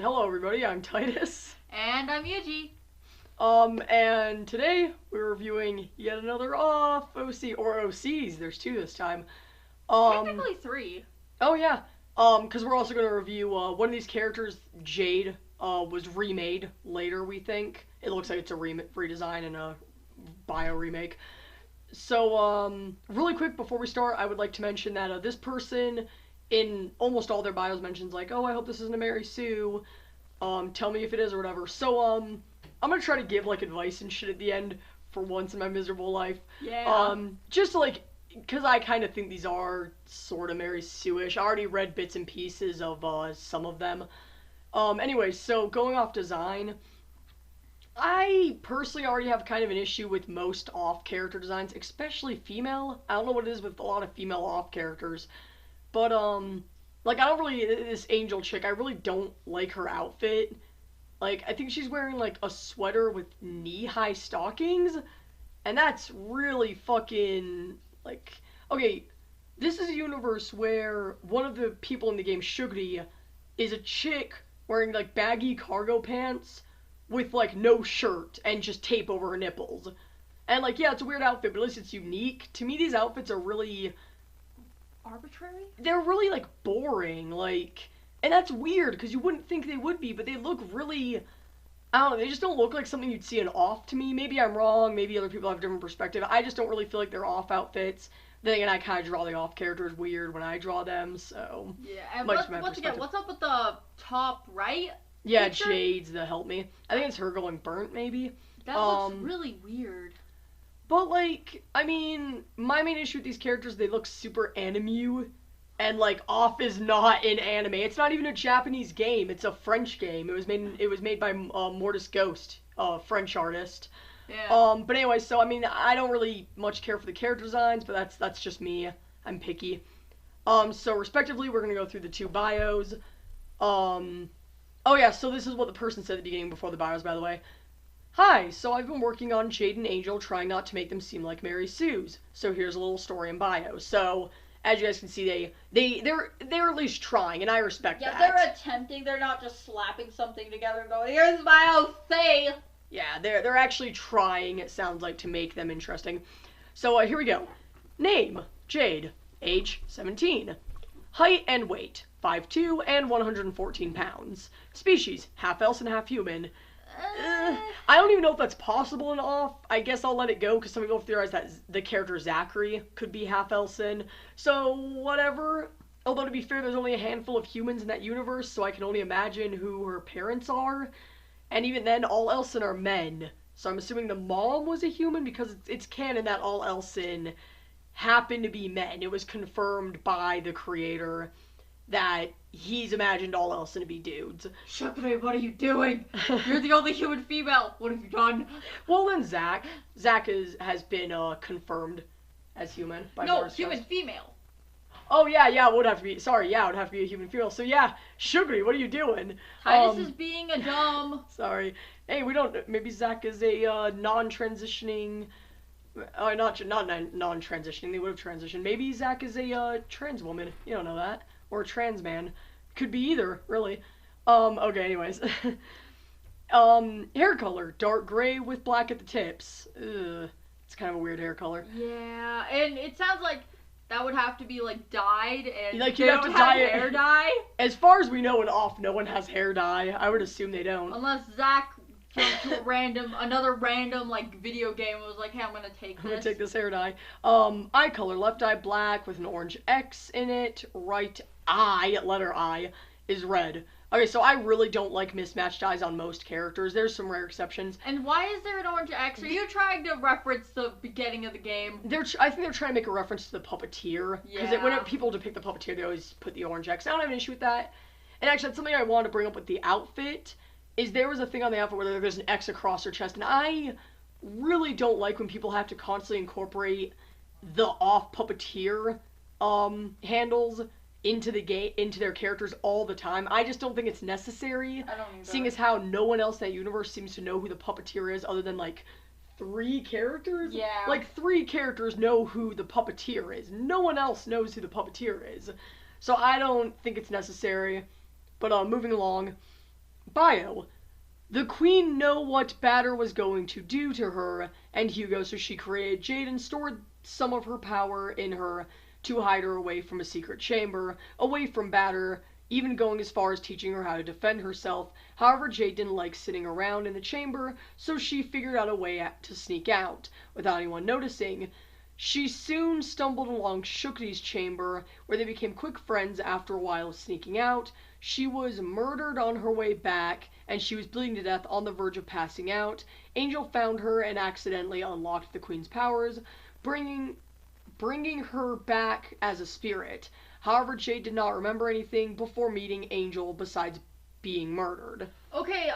Hello everybody, I'm Titus. And I'm Yuji. And today we're reviewing yet another OFF OC, or OCs, there's two this time. Technically three. Oh yeah, because we're also going to review, one of these characters, Jade, was remade later, we think. It looks like it's a redesign and a bio remake. So, really quick before we start, I would like to mention that, this person, in almost all their bios mentions, like, oh, I hope this isn't a Mary Sue, tell me if it is or whatever. So, I'm gonna try to give, like, advice and shit at the end for once in my miserable life. Yeah. Just to, like, because I kind of think these are sort of Mary Sue-ish. I already read bits and pieces of, some of them. Anyway, so, going off design, I personally already have kind of an issue with most off character designs, especially female. I don't know what it is with a lot of female off characters, but like I don't really, this Angel chick, I really don't like her outfit. Like I think she's wearing like a sweater with knee-high stockings, and that's really fucking like, okay, this is a universe where one of the people in the game, Shugri, is a chick wearing like baggy cargo pants with like no shirt and just tape over her nipples. And like, yeah, it's a weird outfit, but at least it's unique. To me, these outfits are really Arbitrary? they're really like boring, like, and that's weird because you wouldn't think they would be, but they look really, I don't know, they just don't look like something you'd see in off to me. Maybe I'm wrong, maybe other people have a different perspective. I just don't really feel like they're off outfits. Then again, I kind of draw the off characters weird when I draw them, so Yeah, and Much what's, of my once again, perspective. what's up with the top right? yeah, picture? Jade's the help me. I think it's her going burnt, maybe. That looks really weird. But, like, I mean, my main issue with these characters, they look super anime, and, like, Off is not in anime. It's not even a Japanese game. It's a French game. It was made by Mortis Ghost, a French artist. Yeah. But anyway, so, I mean, I don't really much care for the character designs, but that's just me. I'm picky. So, respectively, we're gonna go through the two bios. Oh yeah, so this is what the person said at the beginning before the bios, by the way. Hi, so I've been working on Jade and Angel, trying not to make them seem like Mary Sue's. So here's a little story and bio. So, as you guys can see, they're at least trying, and I respect Yeah, that. they're attempting. They're not just slapping something together and going, here's my OC! Yeah, they're actually trying, it sounds like, to make them interesting. So, here we go. Name, Jade. Age, 17. Height and weight, 5'2" and 114 pounds. Species, half elf and half human. I don't even know if that's possible in Off. I guess I'll let it go because some people theorize that the character Zachary could be half Elson. So, whatever. Although, to be fair, there's only a handful of humans in that universe, so I can only imagine who her parents are. And even then, all Elson are men. So I'm assuming the mom was a human because it's canon that all Elson happened to be men. It was confirmed by the creator that he's imagined all Elson to be dudes. Shugri, what are you doing? You're the only human female. What have you done? Well, then Zach has been confirmed as human by No, Morris human Ghost. female. Oh yeah, it would have to be. Sorry, yeah, it would have to be a human female. So yeah, Sugary, what are you doing? Titus is being a dumb. Sorry. Hey, we don't. Maybe Zach is a non-transitioning. Not non-transitioning. They would have transitioned. Maybe Zach is a trans woman. You don't know that, or a trans man. Could be either, really. Okay. Anyways. Hair color, dark gray with black at the tips. Ugh, it's kind of a weird hair color. Yeah, and it sounds like that would have to be like dyed, and Like, they you'd have don't to dye it. hair dye As far as we know in Off, no one has hair dye. I would assume they don't. unless Zach jumped to another random like video game and was like, hey, I'm gonna take I'm gonna this. take this hair dye. Eye color, left eye black with an orange X in it. Right eye, letter I, is red. Okay, so I really don't like mismatched eyes on most characters. There's some rare exceptions. And why is there an orange X? Are you trying to reference the beginning of the game? I think they're trying to make a reference to the puppeteer. Because Yeah. whenever people depict the puppeteer, they always put the orange X. I don't have an issue with that. And actually, that's something I wanted to bring up with the outfit. Is there was a thing on the outfit where there's an X across her chest, and I really don't like when people have to constantly incorporate the off puppeteer handles into the game, into their characters all the time. I just don't think it's necessary. I don't either. Seeing as how no one else in that universe seems to know who the puppeteer is, other than like 3 characters. Yeah. Like 3 characters know who the puppeteer is. No one else knows who the puppeteer is. So I don't think it's necessary. But moving along. Bio. The queen knew what Batter was going to do to her and Hugo, so she created Jade and stored some of her power in her to hide her away from a secret chamber, away from Batter, even going as far as teaching her how to defend herself. However, Jade didn't like sitting around in the chamber, so she figured out a way to sneak out without anyone noticing. She soon stumbled along Shukri's chamber, where they became quick friends after a while of sneaking out. She was murdered on her way back, and she was bleeding to death on the verge of passing out. Angel found her and accidentally unlocked the queen's powers, bringing her back as a spirit. However, Jade did not remember anything before meeting Angel besides being murdered. Okay,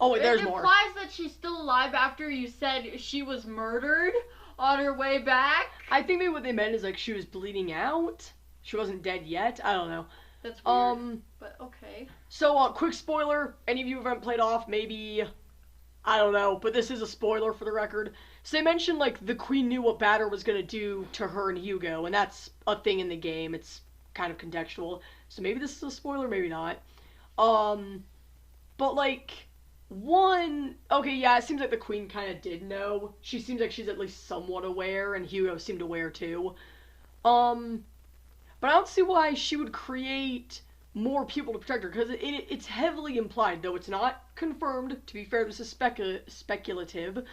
Oh, wait, there's more. It implies that she's still alive after you said she was murdered on her way back. I think maybe what they meant is, like, she was bleeding out. She wasn't dead yet. I don't know. That's weird. But okay. So, quick spoiler. Any of you who haven't played off, maybe, I don't know, but this is a spoiler for the record. So they mentioned, like, the queen knew what Batter was going to do to her and Hugo, and that's a thing in the game. It's kind of contextual. So maybe this is a spoiler, maybe not. But, like, okay, yeah, it seems like the queen kind of did know. She seems like she's at least somewhat aware, and Hugo seemed aware too. But I don't see why she would create more people to protect her, because it's heavily implied, though it's not confirmed. To be fair, this is speculative.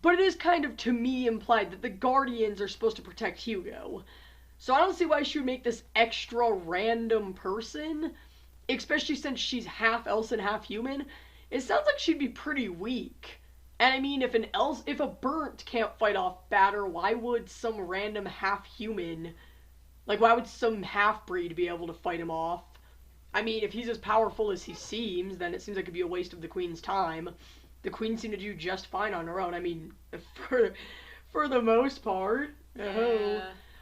But it is kind of, to me, implied that the Guardians are supposed to protect Hugo. So I don't see why she would make this extra random person, especially since she's half elf and half human. It sounds like she'd be pretty weak. And I mean, if a burnt can't fight off Batter, why would some random half-human, like, why would some half-breed be able to fight him off? I mean, if he's as powerful as he seems, then it seems like it'd be a waste of the queen's time. The queen seemed to do just fine on her own. I mean, for the most part. Yeah.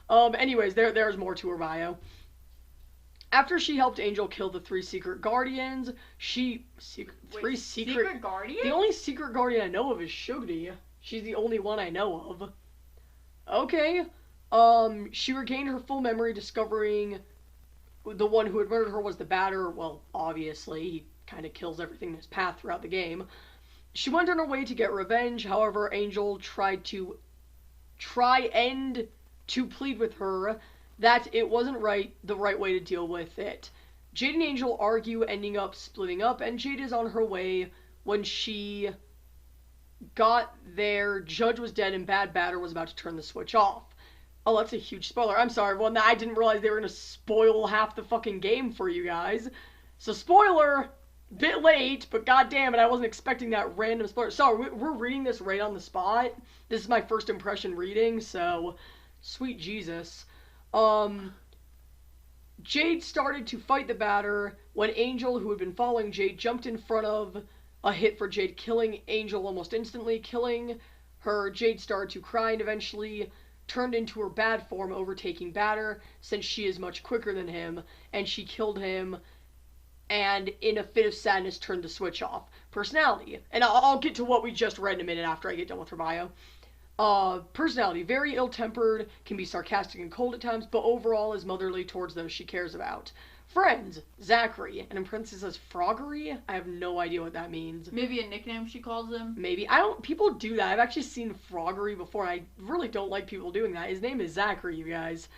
Anyways, there's more to her bio. After she helped Angel kill the 3 secret guardians, Secret guardians? The only secret guardian I know of is Shugri. She's the only one I know of. Okay. She regained her full memory, discovering the one who had murdered her was the Batter. Well, obviously, he kind of kills everything in his path throughout the game. She went on her way to get revenge. However, Angel tried to plead with her that it wasn't the right way to deal with it. Jade and Angel argue, ending up splitting up, and Jade is on her way. When she got there, Judge was dead and Bad Batter was about to turn the switch off. Oh, that's a huge spoiler. I'm sorry, everyone. I didn't realize they were going to spoil half the fucking game for you guys. So, spoiler! Bit late, but goddamn it, I wasn't expecting that random spoiler. Sorry, we're reading this right on the spot. This is my first impression reading, so sweet Jesus. Jade started to fight the Batter when Angel, who had been following Jade, jumped in front of a hit for Jade, killing Angel almost instantly. Killing her, Jade started to cry and eventually turned into her bad form, overtaking Batter, since she is much quicker than him, and she killed him, and in a fit of sadness turned the switch off. Personality. And I'll get to what we just read in a minute after I get done with her bio. Personality. Very ill-tempered, can be sarcastic and cold at times, but overall is motherly towards those she cares about. Friends. Zachary. And in parentheses says Froggery? I have no idea what that means. Maybe a nickname she calls him? Maybe. People do that. I've actually seen Froggery before, and I really don't like people doing that. His name is Zachary, you guys.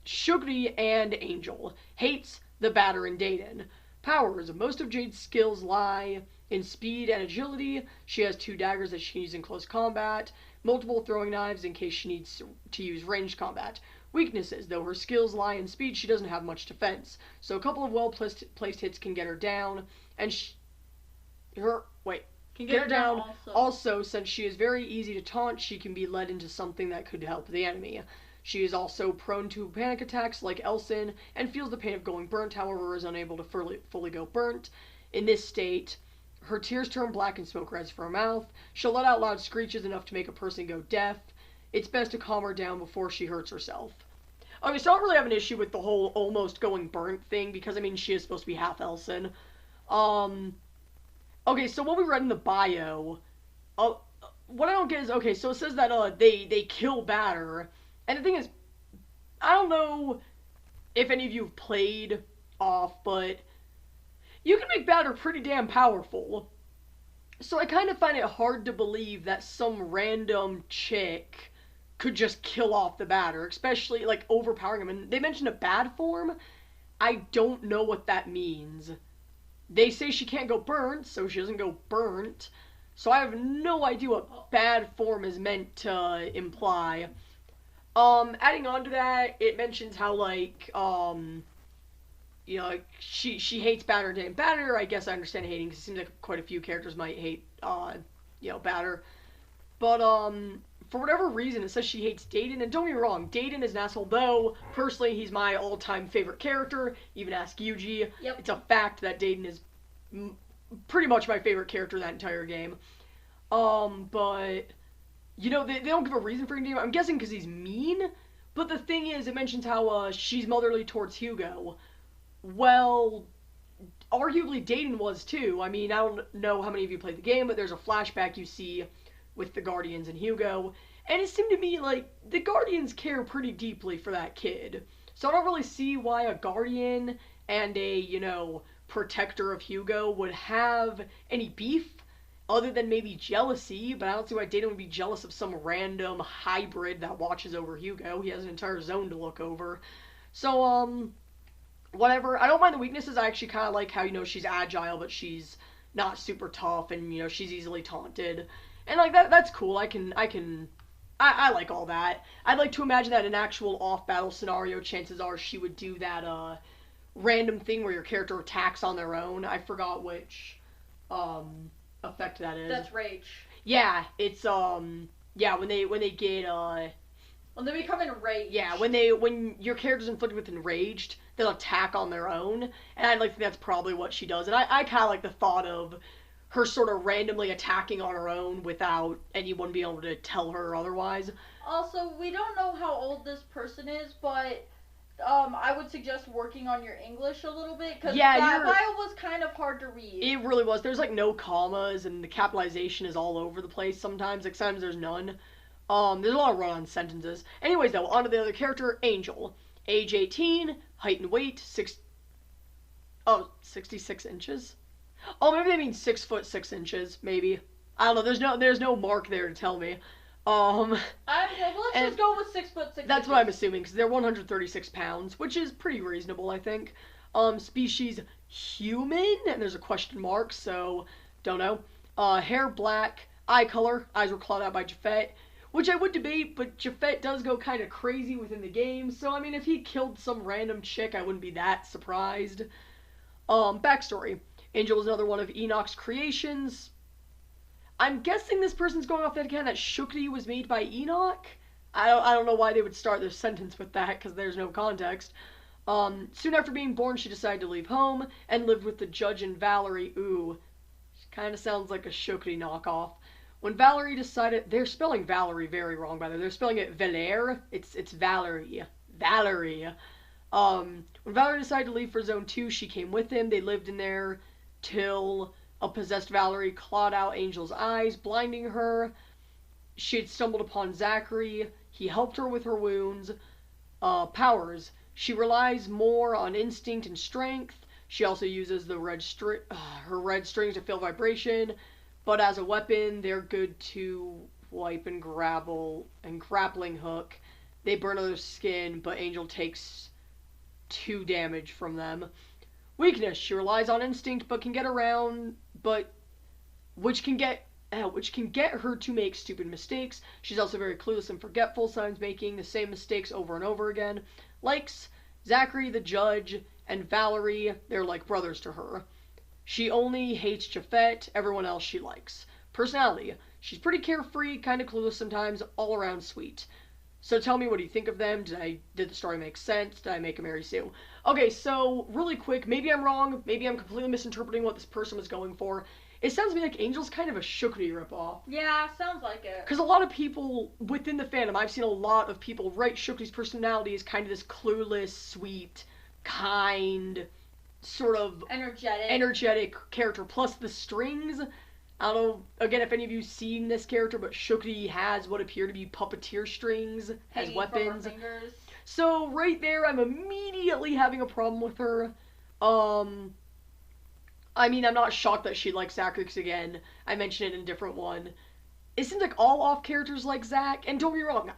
Shugri and Angel. Hates the Batter and Dayton. Powers. Most of Jade's skills lie in speed and agility. She has 2 daggers that she can use in close combat, multiple throwing knives in case she needs to use ranged combat. Weaknesses. Though her skills lie in speed, she doesn't have much defense. So a couple of well-placed hits can get her down, and get her down. Also, since she is very easy to taunt, she can be led into something that could help the enemy. She is also prone to panic attacks like Elson, and feels the pain of going burnt, however is unable to fully go burnt. In this state, her tears turn black and smoke rises from her mouth. She'll let out loud screeches enough to make a person go deaf. It's best to calm her down before she hurts herself. Okay, so I don't really have an issue with the whole almost going burnt thing, because, I mean, she is supposed to be half Elson. Okay, so what we read in the bio, what I don't get is, okay, so it says that, they kill Batter. And the thing is, I don't know if any of you have played OFF, but you can make Batter pretty damn powerful. So I kind of find it hard to believe that some random chick could just kill off the Batter, especially like overpowering him. And they mentioned a bad form. I don't know what that means. They say she can't go burnt, so she doesn't go burnt. So I have no idea what bad form is meant to imply. Adding on to that, it mentions how like you know, like she hates Batter and Batter. I guess I understand hating because it seems like quite a few characters might hate you know, Batter. But for whatever reason, it says she hates Dayton. And don't get me wrong, Dayton is an asshole. Though personally, he's my all-time favorite character. Even ask Yuji. Yep. It's a fact that Dayton is pretty much my favorite character in that entire game. But you know, they don't give a reason for him. I'm guessing because he's mean. But the thing is, it mentions how she's motherly towards Hugo. Well, arguably Dayton was too. I mean, I don't know how many of you played the game, but there's a flashback you see with the Guardians and Hugo, and it seemed to me like the Guardians care pretty deeply for that kid. So I don't really see why a Guardian and a, you know, protector of Hugo would have any beef other than maybe jealousy, but I don't see why Dayton would be jealous of some random hybrid that watches over Hugo. He has an entire zone to look over. So, whatever. I don't mind the weaknesses. I actually kind of like how, you know, she's agile, but she's not super tough, and, you know, she's easily taunted. And, like, that's cool. I like all that. I'd like to imagine that in an actual off-battle scenario, chances are she would do that, random thing where your character attacks on their own. I forgot which, effect that is. That's rage. Yeah, it's, yeah, when they get, when they become enraged. Yeah, when your character's inflicted with enraged, they'll attack on their own, and I like think that's probably what she does. And I kind of like the thought of her sort of randomly attacking on her own without anyone being able to tell her otherwise. Also, we don't know how old this person is, but I would suggest working on your English a little bit, because that bio was kind of hard to read. It really was. There's like no commas, and the capitalization is all over the place sometimes. Like sometimes there's none. There's a lot of run-on sentences. Anyways, though, on to the other character, Angel. Age 18, height and weight, 66 inches? Oh, maybe they mean 6 foot 6 inches, maybe. I don't know, there's no mark there to tell me. Let's just go with 6 foot 6 That's inches. what I'm assuming, because they're 136 pounds, which is pretty reasonable, I think. Species human, and there's a question mark, so don't know. Hair black, eye color, eyes were clawed out by Japhet. Which I would debate, but Japhet does go kind of crazy within the game, so I mean, if he killed some random chick, I wouldn't be that surprised. Backstory. Angel was another one of Enoch's creations. I'm guessing this person's going off that account that Shukri was made by Enoch? I don't know why they would start their sentence with that, because there's no context. Soon after being born, she decided to leave home, and lived with the judge and Valerie. Ooh, kind of sounds like a Shukri knockoff. When Valerie decided, they're spelling Valerie very wrong, by the way. They're spelling it Valère. It's Valerie. Valerie. When Valerie decided to leave for Zone 2, she came with him. They lived in there till a possessed Valerie clawed out Angel's eyes, blinding her. She had stumbled upon Zachary. He helped her with her wounds. Powers. She relies more on instinct and strength. She also uses the her red strings to feel vibration. But as a weapon, they're good to wipe and grappling hook. They burn other skin, but Angel takes 2 damage from them. Weakness: she relies on instinct, but can get around, which can get her to make stupid mistakes. She's also very clueless and forgetful, sometimes making the same mistakes over and over again. Likes: Zachary, the judge, and Valerie. They're like brothers to her. She only hates Japhet, everyone else she likes. Personality: she's pretty carefree, kind of clueless sometimes, all around sweet. So tell me, what do you think of them? Did the story make sense? Did I make a Mary Sue? Okay, so really quick, maybe I'm wrong, maybe I'm completely misinterpreting what this person was going for. It sounds to me like Angel's kind of a Shukri ripoff. Yeah, sounds like it. Because a lot of people within the fandom, I've seen a lot of people write Shukri's personality as kind of this clueless, sweet, kind, sort of energetic character, plus the strings. I don't know, again, if any of you seen this character, but Shukri has what appear to be puppeteer strings as weapons. From her fingers. So right there, I'm immediately having a problem with her. I mean, I'm not shocked that she likes Zachary, because again, I mentioned it in a different one. It seems like all off characters like Zach, and don't get me wrong,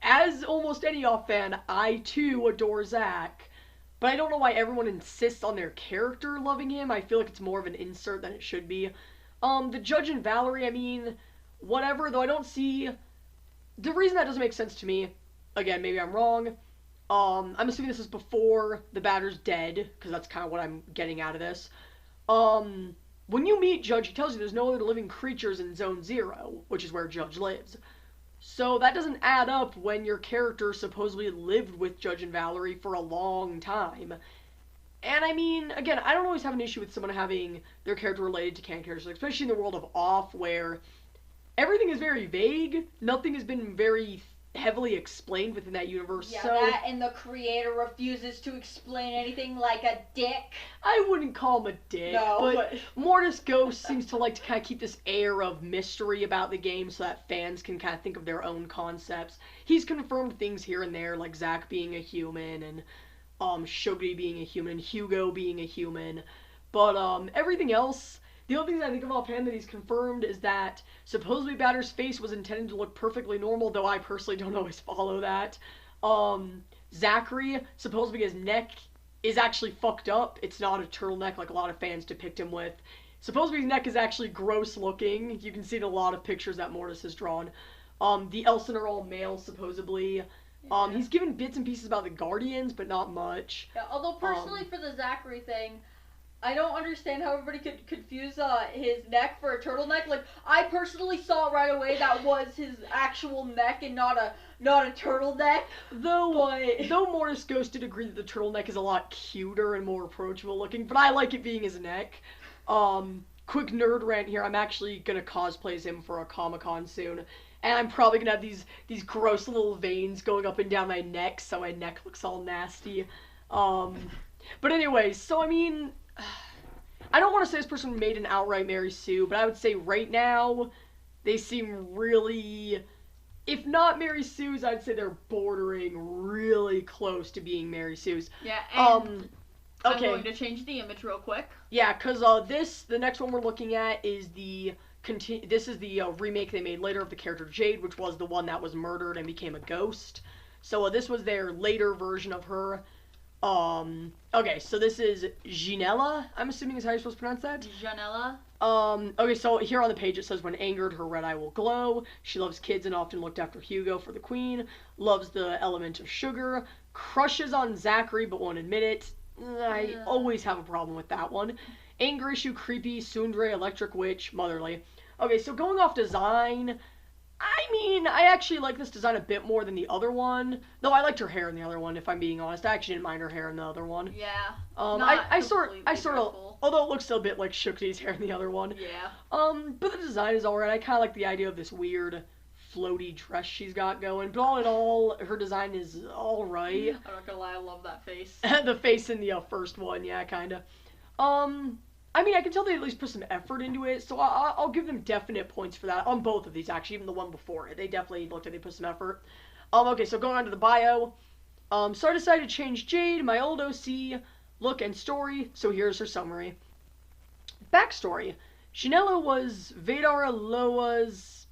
as almost any off fan, I too adore Zach. But I don't know why everyone insists on their character loving him. I feel like it's more of an insert than it should be. The Judge and Valerie, I mean, whatever, though I don't see... The reason that doesn't make sense to me, again, maybe I'm wrong, I'm assuming this is before the batter's dead, because that's kind of what I'm getting out of this. When you meet Judge, he tells you there's no other living creatures in Zone 0, which is where Judge lives. So that doesn't add up when your character supposedly lived with Judge and Valerie for a long time. And I mean, again, I don't always have an issue with someone having their character related to canon characters, especially in the world of Off, where everything is very vague. Nothing has been very heavily explained within that universe. Yeah, so that and the creator refuses to explain anything, like a dick. I wouldn't call him a dick, no, but Mortis Ghost seems to like to kind of keep this air of mystery about the game so that fans can kind of think of their own concepts. He's confirmed things here and there, like Zack being a human, and Shuggy being a human, Hugo being a human, but everything else... The only thing I think of offhand that he's confirmed is that supposedly Batter's face was intended to look perfectly normal, though I personally don't always follow that. Zachary, supposedly his neck is actually fucked up. It's not a turtleneck like a lot of fans depict him with. Supposedly his neck is actually gross looking. You can see it in a lot of pictures that Mortis has drawn. The Elson are all male, supposedly. Yeah. He's given bits and pieces about the Guardians, but not much. Yeah, although personally for the Zachary thing... I don't understand how everybody could confuse his neck for a turtleneck. Like, I personally saw it right away that was his actual neck and not a turtleneck. Though Mortis Ghost did agree that the turtleneck is a lot cuter and more approachable looking, but I like it being his neck. Quick nerd rant here. I'm actually gonna cosplay as him for a Comic-Con soon, and I'm probably gonna have these gross little veins going up and down my neck, so my neck looks all nasty. But anyway, so I mean... I don't want to say this person made an outright Mary Sue, but I would say right now, they seem really... If not Mary Sue's, I'd say they're bordering really close to being Mary Sue's. Yeah, and okay. I'm going to change the image real quick. Yeah, because the next one we're looking at is the remake they made later of the character Jade, which was the one that was murdered and became a ghost. So this was their later version of her. Okay, so this is Ginella, I'm assuming is how you're supposed to pronounce that? Janella. Okay, so here on the page it says, when angered, her red eye will glow. She loves kids and often looked after Hugo for the queen. Loves the element of sugar. Crushes on Zachary but won't admit it. I always have a problem with that one. Anger issue, creepy, tsundere, electric witch, motherly. Okay, so going off design... I mean, I actually like this design a bit more than the other one. Though I liked her hair in the other one, if I'm being honest. I actually didn't mind her hair in the other one. Yeah. I sort of, although it looks still a bit like Shukti's hair in the other one. Yeah. But the design is alright. I kind of like the idea of this weird floaty dress she's got going. But all in all, her design is alright. I'm not gonna lie, I love that face. The face in the first one, yeah, kinda. I mean, I can tell they at least put some effort into it, so I'll give them definite points for that. On both of these, actually, even the one before it. They definitely looked like they put some effort. Okay, so going on to the bio. So I decided to change Jade, my old OC, look, and story, so here's her summary. Backstory. Janella was Vadar Aloa's...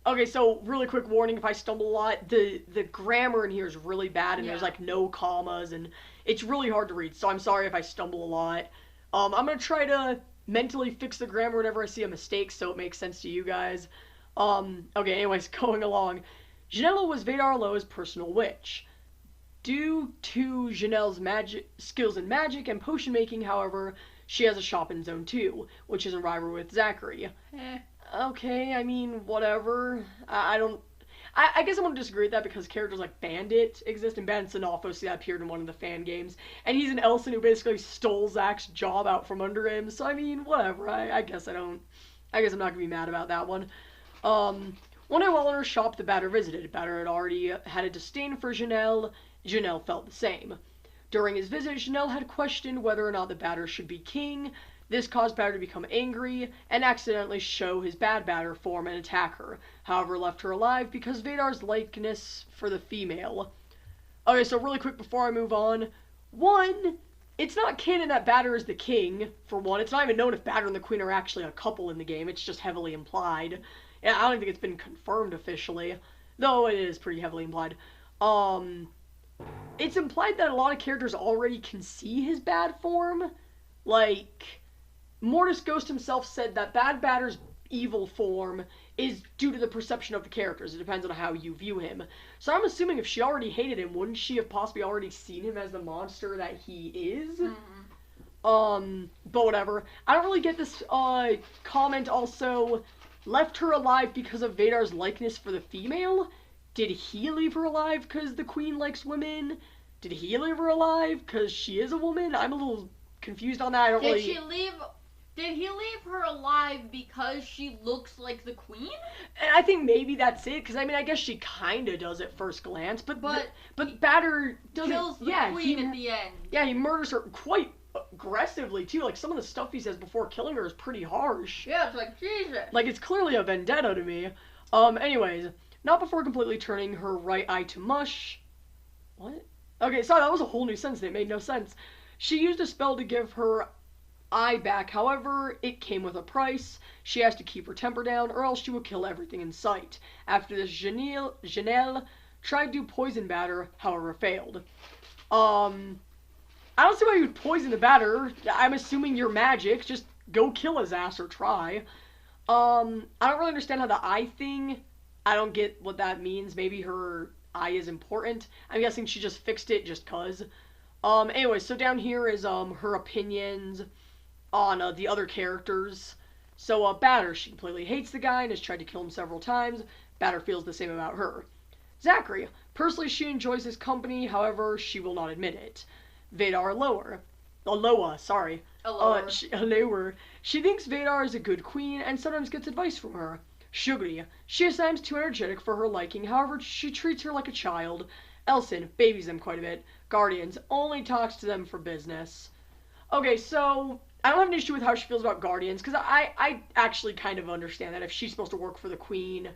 Okay, so really quick warning if I stumble a lot. The grammar in here is really bad, and there's, like, no commas, and it's really hard to read, so I'm sorry if I stumble a lot. I'm going to try to mentally fix the grammar whenever I see a mistake so it makes sense to you guys. Okay, anyways, going along. Janella was Vadar Aloa's personal witch. Due to Janelle's skills in magic and potion making, however, she has a shop in Zone 2, which is a rivalry with Zachary. Okay, I mean, whatever. I guess I'm going to disagree with that because characters like Bandit exist, and Bandit's an OFF OC that appeared in one of the fan games, and he's an Elson who basically stole Zach's job out from under him, so I mean, whatever, I guess I'm not going to be mad about that one. One day while in her shop, the Batter visited. Batter had already had a disdain for Janelle. Janelle felt the same. During his visit, Janelle had questioned whether or not the Batter should be king. This caused Batter to become angry and accidentally show his bad Batter form and attack her, however left her alive because Vadar's likeness for the female. Okay, so really quick before I move on. One, it's not canon that Batter is the king, for one. It's not even known if Batter and the Queen are actually a couple in the game. It's just heavily implied. And I don't think it's been confirmed officially, though it is pretty heavily implied. It's implied that a lot of characters already can see his bad form. Like, Mortis Ghost himself said that Bad Batter's evil form is due to the perception of the characters. It depends on how you view him. So I'm assuming if she already hated him, wouldn't she have possibly already seen him as the monster that he is? But whatever. I don't really get this comment also. Left her alive because of Vadar's likeness for the female? Did he leave her alive because the Queen likes women? Did he leave her alive because she is a woman? I'm a little confused on that. I don't really... Did he leave her alive because she looks like the Queen? And I think maybe that's it, because I mean, I guess she kind of does at first glance, but Batter doesn't... kills the Queen at the end. Yeah, he murders her quite aggressively, too. Like, some of the stuff he says before killing her is pretty harsh. Yeah, it's like, Jesus. Like, it's clearly a vendetta to me. Anyways, not before completely turning her right eye to mush. What? Okay, sorry, that was a whole new sentence. It made no sense. She used a spell to give her eye back, however, it came with a price. She has to keep her temper down, or else she will kill everything in sight. After this, Janelle tried to poison Batter, however failed. I don't see why you would poison the Batter. I'm assuming you're magic. Just go kill his ass or try. I don't really understand how the eye thing, I don't get what that means. Maybe her eye is important. I'm guessing she just fixed it just cause. Anyway, so down here is her opinions on the other characters. So Batter, she completely hates the guy and has tried to kill him several times. Batter feels the same about her. Zachary, personally she enjoys his company, however she will not admit it. Vadar Aloa, sorry. Aloa. She thinks Vadar is a good queen and sometimes gets advice from her. Sugary, she is sometimes too energetic for her liking, however she treats her like a child. Elson, babies them quite a bit. Guardians, only talks to them for business. Okay, so I don't have an issue with how she feels about Guardians, because I actually kind of understand that. If she's supposed to work for the Queen,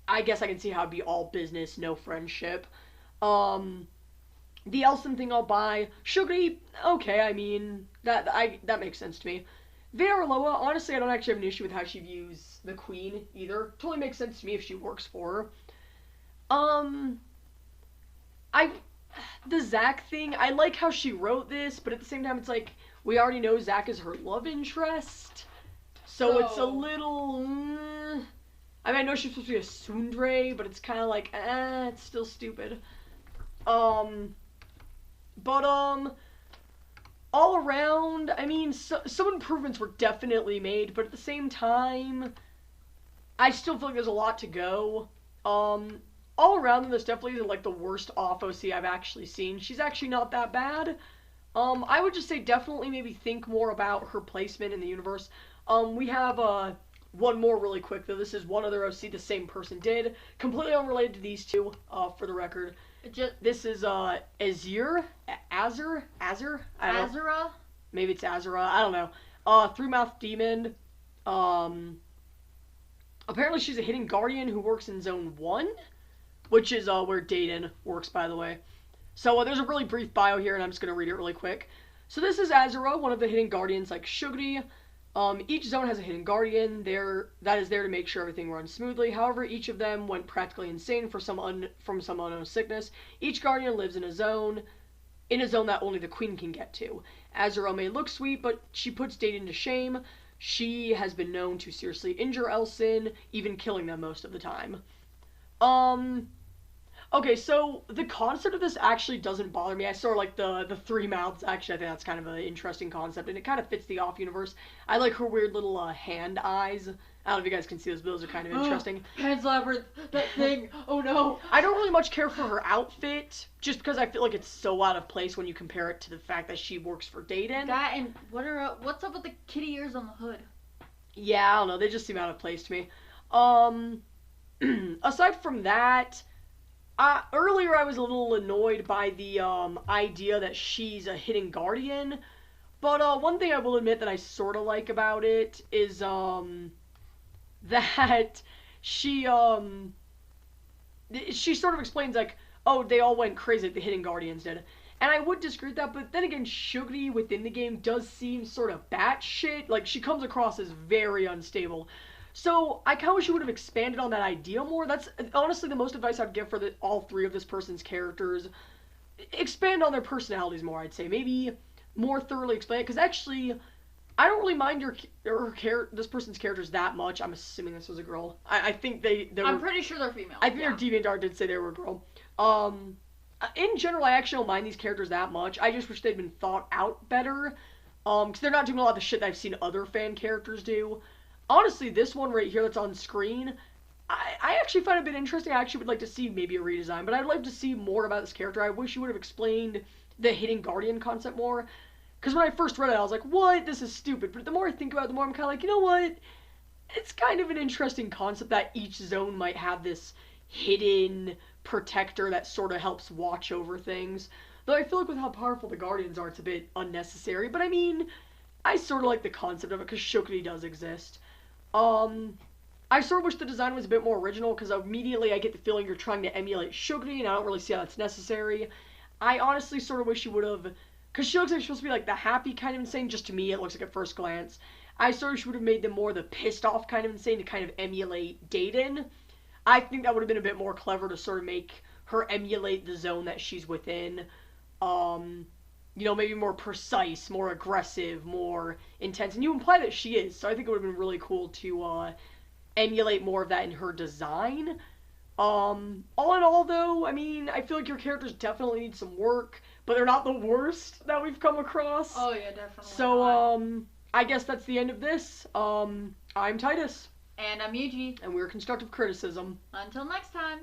I guess I can see how it'd be all business, no friendship. The Elson thing I'll buy. Sugary, okay, I mean, that makes sense to me. Varaloa, honestly, I don't actually have an issue with how she views the Queen, either. Totally makes sense to me if she works for her. The Zach thing, I like how she wrote this, but at the same time, it's like, we already know Zach is her love interest, so it's a little, I mean, I know she's supposed to be a tsundere, but it's kind of like, it's still stupid. All around, I mean, some improvements were definitely made, but at the same time, I still feel like there's a lot to go. All around, this definitely isn't like the worst off OC I've actually seen. She's actually not that bad. I would just say definitely maybe think more about her placement in the universe. We have one more really quick, though. This is one other OC the same person did. Completely unrelated to these two, for the record. This is Azura? Azura? Maybe it's Azura, I don't know. Three-Mouth Demon. Apparently she's a hidden guardian who works in Zone 1. Which is where Dayton works, by the way. So there's a really brief bio here, and I'm just going to read it really quick. So this is Azura, one of the hidden guardians like Sugary. Each zone has a hidden guardian that is there to make sure everything runs smoothly. However, each of them went practically insane from some unknown sickness. Each guardian lives in a zone that only the Queen can get to. Azura may look sweet, but she puts Dayton to shame. She has been known to seriously injure Elson, even killing them most of the time. Okay, so the concept of this actually doesn't bother me. I sort of like the three mouths. Actually, I think that's kind of an interesting concept, and it kind of fits the off universe. I like her weird little hand eyes. I don't know if you guys can see those, but those are kind of interesting. Pan's Labyrinth, that thing, oh no. I don't really much care for her outfit, just because I feel like it's so out of place when you compare it to the fact that she works for Dayton. That and what's up with the kitty ears on the hood? Yeah, I don't know, they just seem out of place to me. Aside from that, earlier I was a little annoyed by the idea that she's a hidden guardian, but one thing I will admit that I sort of like about it is that she sort of explains like, oh, they all went crazy like the hidden guardians did. And I would disagree with that, but then again, Shugri within the game does seem sort of batshit. Like, she comes across as very unstable. So, I kind of wish you would have expanded on that idea more. That's honestly the most advice I'd give for all three of this person's characters. Expand on their personalities more, I'd say. Maybe more thoroughly explain it, because actually, I don't really mind this person's characters that much. I'm assuming this was a girl. I think they were... I'm pretty sure they're female. I think their DeviantArt did say they were a girl. In general, I actually don't mind these characters that much. I just wish they'd been thought out better. Because they're not doing a lot of the shit that I've seen other fan characters do. Honestly, this one right here that's on screen, I actually find it a bit interesting. I actually would like to see maybe a redesign, but I'd like to see more about this character. I wish you would have explained the hidden guardian concept more. Because when I first read it, I was like, what? This is stupid. But the more I think about it, the more I'm kind of like, you know what? It's kind of an interesting concept that each zone might have this hidden protector that sort of helps watch over things. Though I feel like with how powerful the guardians are, it's a bit unnecessary. But I mean, I sort of like the concept of it because Shokuni does exist. I sort of wish the design was a bit more original, because immediately I get the feeling you're trying to emulate Shoguni, and I don't really see how that's necessary. I honestly sort of wish you would have, because she looks like she's supposed to be like the happy kind of insane, just to me it looks like at first glance. I sort of wish you would have made them more the pissed off kind of insane to kind of emulate Dayton. I think that would have been a bit more clever to sort of make her emulate the zone that she's within. You know, maybe more precise, more aggressive, more intense. And you imply that she is, so I think it would have been really cool to emulate more of that in her design. All in all, though, I mean, I feel like your characters definitely need some work, but they're not the worst that we've come across. Oh, yeah, definitely. So, I guess that's the end of this. I'm Titus. And I'm Yuji. And we're Constructive Criticism. Until next time.